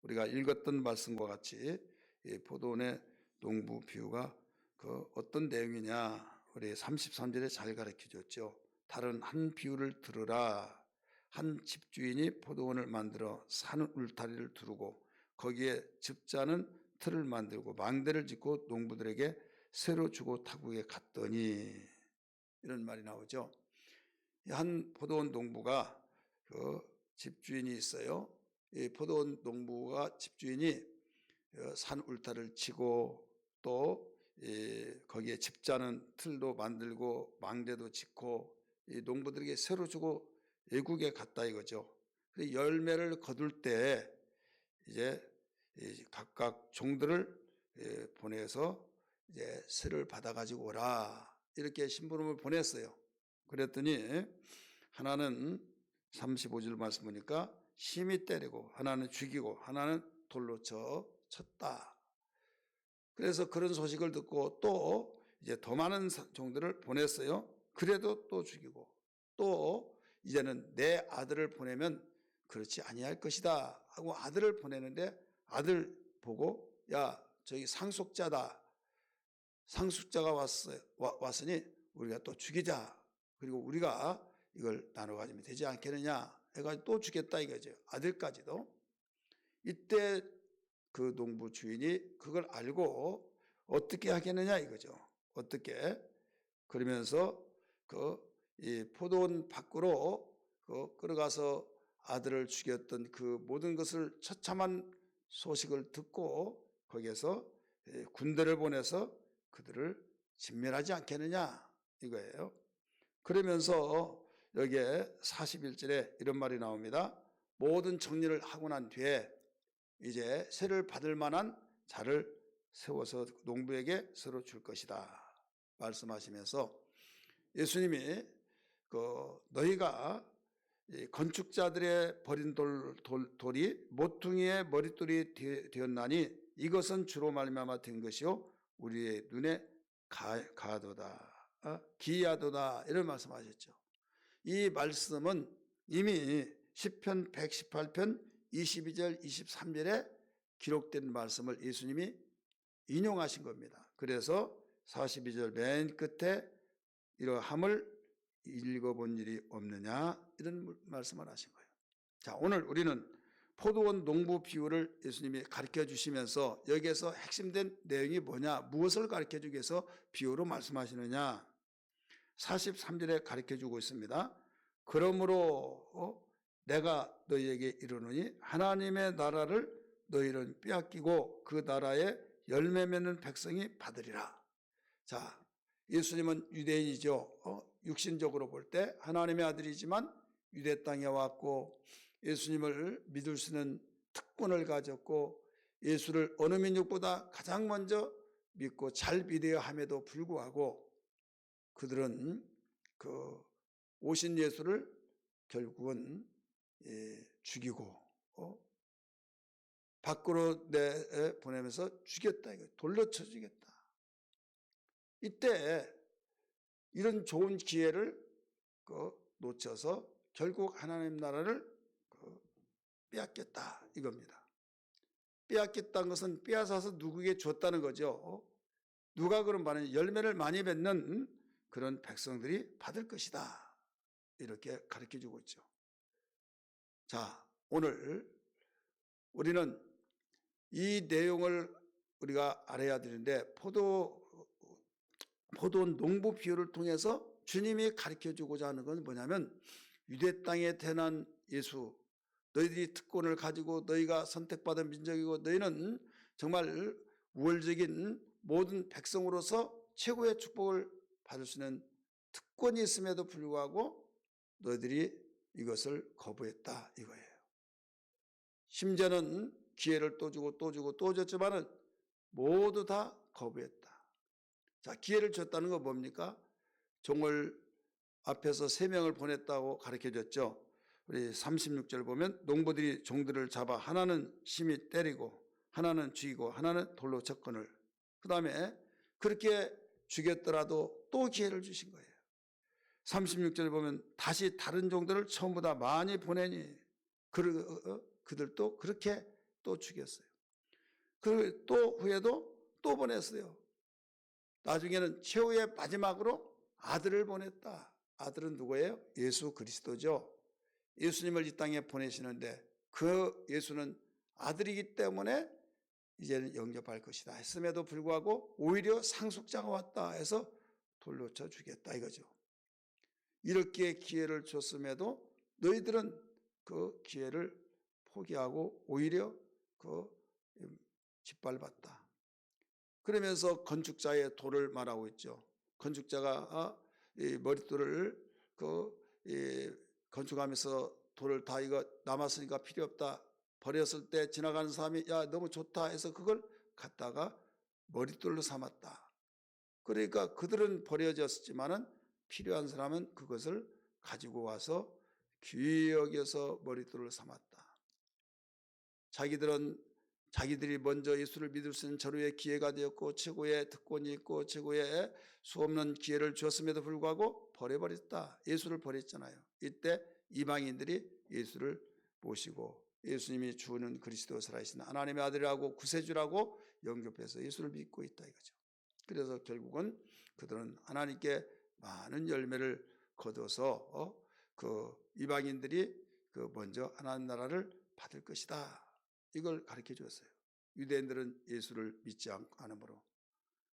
우리가 읽었던 말씀과 같이 이 포도원의 농부 비유가 그 어떤 내용이냐, 우리 33절에 잘 가르쳐 줬죠. 다른 한 비유를 들으라. 한 집주인이 포도원을 만들어 산 울타리를 두르고 거기에 즙자는 틀을 만들고 망대를 짓고 농부들에게 새로 주고 타국에 갔더니, 이런 말이 나오죠. 한 포도원 농부가 그 집주인이 있어요. 이 포도원 농부가 집주인이 산 울타리를 치고 또 거기에 즙자는 틀도 만들고 망대도 짓고 이 농부들에게 새로 주고 외국에 갔다 이거죠. 열매를 거둘 때 이제 각각 종들을 보내서 이제 새를 받아가지고 오라, 이렇게 심부름을 보냈어요. 그랬더니 하나는 35절 말씀 보니까 심히 때리고 하나는 죽이고 하나는 돌로 쳤다. 그래서 그런 소식을 듣고 또 이제 더 많은 종들을 보냈어요. 그래도 또 죽이고 또 이제는 내 아들을 보내면 그렇지 아니할 것이다 하고 아들을 보내는데 아들 보고 야 저기 상속자다. 상속자가 왔으니 우리가 또 죽이자. 그리고 우리가 이걸 나눠 가지면 되지 않겠느냐 해가지고 또 죽였다 이거죠. 아들까지도. 이때 그 농부 주인이 그걸 알고 어떻게 하겠느냐 이거죠. 어떻게? 그러면서 이 포도원 밖으로 끌어가서 아들을 죽였던 그 모든 것을 처참한 소식을 듣고 거기에서 군대를 보내서 그들을 진멸하지 않겠느냐 이거예요. 그러면서 여기에 41절에 이런 말이 나옵니다. 모든 정리를 하고 난 뒤에 이제 세를 받을 만한 자를 세워서 농부에게 새로 줄 것이다 말씀하시면서 예수님이 너희가 건축자들의 버린 돌이 모퉁이의 머릿돌이 되었나니 이것은 주로 말미암아 된 것이요 우리의 눈에 가도다 기이하도다 이런 말씀하셨죠. 이 말씀은 이미 시편 118편 22절 23절에 기록된 말씀을 예수님이 인용하신 겁니다. 그래서 42절 맨 끝에 이러함을 읽어본 일이 없느냐 이런 말씀을 하신 거예요. 자, 오늘 우리는 포도원 농부 비유를 예수님이 가르쳐 주시면서 여기에서 핵심된 내용이 뭐냐, 무엇을 가르쳐 주기 위해서 비유로 말씀하시느냐 43절에 가르쳐 주고 있습니다. 그러므로 내가 너희에게 이르노니 하나님의 나라를 너희는 빼앗기고 그 나라에 열매 맺는 백성이 받으리라. 자, 예수님은 유대인이죠. 육신적으로 볼 때 하나님의 아들이지만 유대 땅에 왔고 예수님을 믿을 수 있는 특권을 가졌고 예수를 어느 민족보다 가장 먼저 믿고 잘 믿어야 함에도 불구하고 그들은 그 오신 예수를 결국은 죽이고 밖으로 보내면서 죽였다. 돌로 쳐 죽였다. 이때 이런 좋은 기회를 놓쳐서 결국 하나님 나라를 빼앗겼다 이겁니다. 빼앗겼다는 것은 빼앗아서 누구에게 줬다는 거죠. 누가 그런 말은 열매를 많이 맺는 그런 백성들이 받을 것이다. 이렇게 가르쳐주고 있죠. 자, 오늘 우리는 이 내용을 우리가 알아야 되는데 포도원 농부 비유를 통해서 주님이 가르쳐주고자 하는 건 뭐냐면 유대 땅에 태어난 예수, 너희들이 특권을 가지고 너희가 선택받은 민족이고 너희는 정말 우월적인 모든 백성으로서 최고의 축복을 받을 수 있는 특권이 있음에도 불구하고 너희들이 이것을 거부했다 이거예요. 심지어는 기회를 또 주고 또 주고 또 줬지만은 모두 다 거부했다. 자, 기회를 줬다는 건 뭡니까? 종을 앞에서 3명을 보냈다고 가르쳐줬죠. 우리 36절 보면 농부들이 종들을 잡아 하나는 심히 때리고 하나는 죽이고 하나는 돌로 쳤거늘. 그 다음에 그렇게 죽였더라도 또 기회를 주신 거예요. 36절 보면 다시 다른 종들을 처음보다 많이 보내니 그들도 그렇게 또 죽였어요. 그리고 또 후에도 또 보냈어요. 나중에는 최후의 마지막으로 아들을 보냈다. 아들은 누구예요? 예수 그리스도죠. 예수님을 이 땅에 보내시는데 그 예수는 아들이기 때문에 이제는 영접할 것이다 했음에도 불구하고 오히려 상속자가 왔다 해서 돌로 쳐 주겠다 이거죠. 이렇게 기회를 줬음에도 너희들은 그 기회를 포기하고 오히려 짓밟았다. 그러면서 건축자의 돌을 말하고 있죠. 건축자가 머릿돌을 건축하면서 돌을 다 이거 남았으니까 필요 없다 버렸을 때 지나가는 사람이 야 너무 좋다 해서 그걸 갖다가 머릿돌로 삼았다. 그러니까 그들은 버려졌지만은 필요한 사람은 그것을 가지고 와서 귀히 여겨서 머릿돌을 삼았다. 자기들이 먼저 예수를 믿을 수 있는 절호의 기회가 되었고 최고의 특권이 있고 최고의 수없는 기회를 주었음에도 불구하고 버려버렸다. 예수를 버렸잖아요. 이때 이방인들이 예수를 모시고 예수님이 주는 그리스도 살아계신 하나님의 아들이라고 구세주라고 영접해서 예수를 믿고 있다 이거죠. 그래서 결국은 그들은 하나님께 많은 열매를 거둬서 그 이방인들이 먼저 하나님 나라를 받을 것이다. 이걸 가르쳐 주었어요. 유대인들은 예수를 믿지 않으므로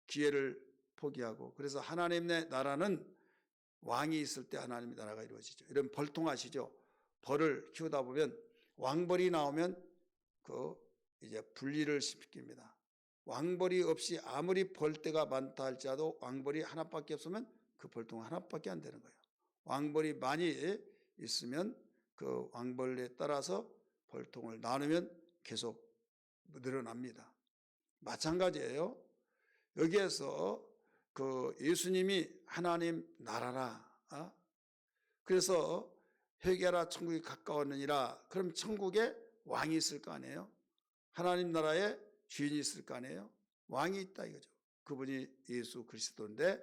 기회를 포기하고 그래서 하나님의 나라는 왕이 있을 때 하나님의 나라가 이루어지죠. 이런 벌통 아시죠? 벌을 키우다 보면 왕벌이 나오면 이제 분리를 시킵니다. 왕벌이 없이 아무리 벌떼가 많다 할지라도 왕벌이 하나밖에 없으면 그 벌통은 하나밖에 안 되는 거예요. 왕벌이 많이 있으면 그 왕벌에 따라서 벌통을 나누면 계속 늘어납니다. 마찬가지예요. 여기에서 예수님이 하나님 나라라. 그래서 회개하라 천국이 가까웠느니라. 그럼 천국에 왕이 있을 거 아니에요? 하나님 나라에 주인이 있을 거 아니에요? 왕이 있다 이거죠. 그분이 예수 그리스도인데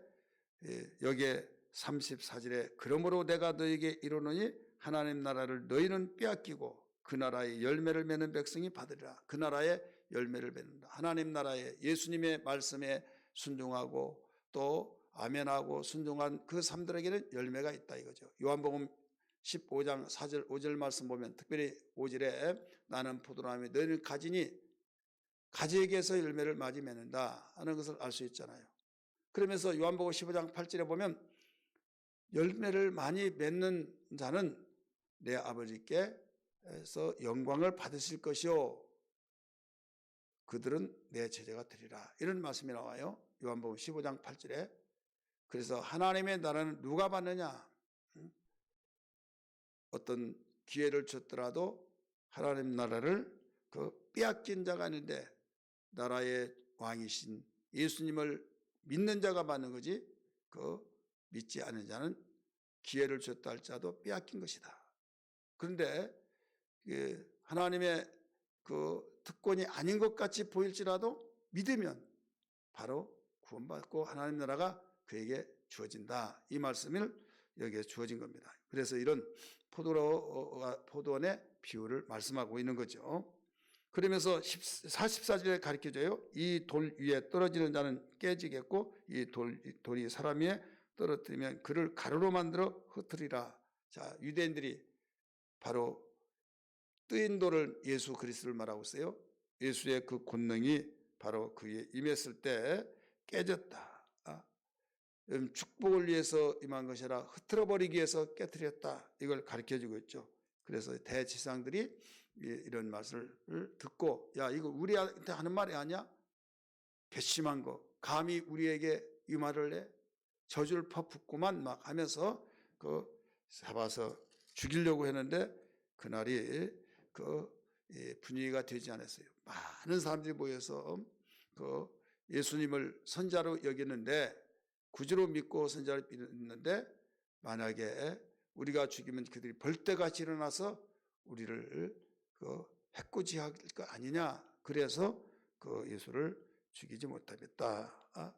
여기에 34절에 그러므로 내가 너에게 이르노니 하나님 나라를 너희는 빼앗기고 그 나라의 열매를 맺는 백성이 받으리라. 그 나라의 열매를 맺는다. 하나님 나라에 예수님의 말씀에 순종하고 또 아멘하고 순종한 그 사람들에게는 열매가 있다 이거죠. 요한복음 15장 4절 5절 말씀 보면 특별히 5절에 나는 포도나무에 너희는 가지니 가지에게서 열매를 많이 맺는다 하는 것을 알 수 있잖아요. 그러면서 요한복음 15장 8절에 보면 열매를 많이 맺는 자는 내 아버지께서 영광을 받으실 것이요 그들은 내 제자가 되리라. 이런 말씀이 나와요. 요한복음 15장 8절에. 그래서 하나님의 나라는 누가 받느냐? 어떤 기회를 줬더라도 하나님 나라를 빼앗긴 자가 있는데 나라의 왕이신 예수님을 믿는 자가 받는 거지 믿지 않는 자는 기회를 줬다 할지라도 빼앗긴 것이다. 그런데 하나님의 특권이 아닌 것 같이 보일지라도 믿으면 바로 구원받고 하나님 나라가 그에게 주어진다. 이 말씀을 여기에 주어진 겁니다. 그래서 이런 포도원의 비유를 말씀하고 있는 거죠. 그러면서 44절에 가르쳐줘요. 이 돌 위에 떨어지는 자는 깨지겠고 이 돌이 사람 위에 떨어뜨리면 그를 가루로 만들어 흩으리라. 자, 유대인들이 바로 뜨인 돌을 예수 그리스도를 말하고 있어요. 예수의 그 권능이 바로 그에 임했을 때 깨졌다. 축복을 위해서 임한 것이라 흐트러버리기 위해서 깨뜨렸다. 이걸 가르쳐주고 있죠. 그래서 대지상들이 이런 말을 듣고 야 이거 우리한테 하는 말이 아니야? 괘씸한 거 감히 우리에게 이 말을 해? 저주를 퍼붓고만 막 하면서 잡아서 죽이려고 했는데 그날이 분위기가 되지 않았어요. 많은 사람들이 모여서 예수님을 선자로 여기는데 구주로 믿고 선자를 믿는데 만약에 우리가 죽이면 그들이 벌떼같이 일어나서 우리를 해코지할 거 아니냐. 그래서 예수를 죽이지 못하겠다.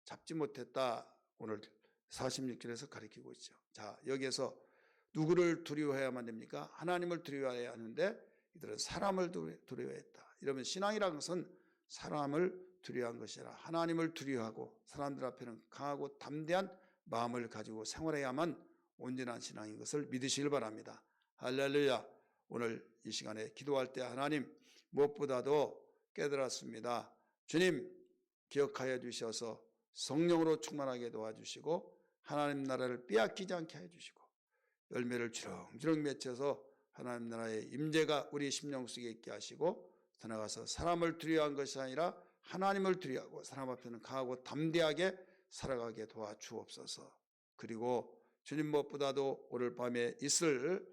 잡지 못했다. 오늘 46절에서 가르치고 있죠. 자, 여기에서 누구를 두려워해야만 됩니까? 하나님을 두려워해야 하는데 이들은 사람을 두려워했다. 이러면 신앙이라는 것은 사람을 두려워한 것이라 하나님을 두려워하고 사람들 앞에는 강하고 담대한 마음을 가지고 생활해야만 온전한 신앙인 것을 믿으시길 바랍니다. 할렐루야. 오늘 이 시간에 기도할 때 하나님 무엇보다도 깨달았습니다. 주님 기억하여 주셔서 성령으로 충만하게 도와주시고 하나님 나라를 빼앗기지 않게 해주시고 열매를 주렁주렁 맺혀서 하나님 나라의 임재가 우리 심령 속에 있게 하시고 더 나아가서 사람을 두려워한 것이 아니라 하나님을 두려워하고 사람 앞에는 강하고 담대하게 살아가게 도와주옵소서. 그리고 주님 무엇보다도 오늘 밤에 있을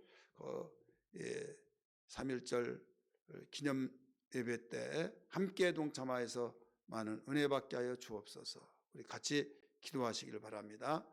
3.1절 기념 예배 때 함께 동참하여서 많은 은혜 받게 하여 주옵소서. 우리 같이 기도하시길 바랍니다.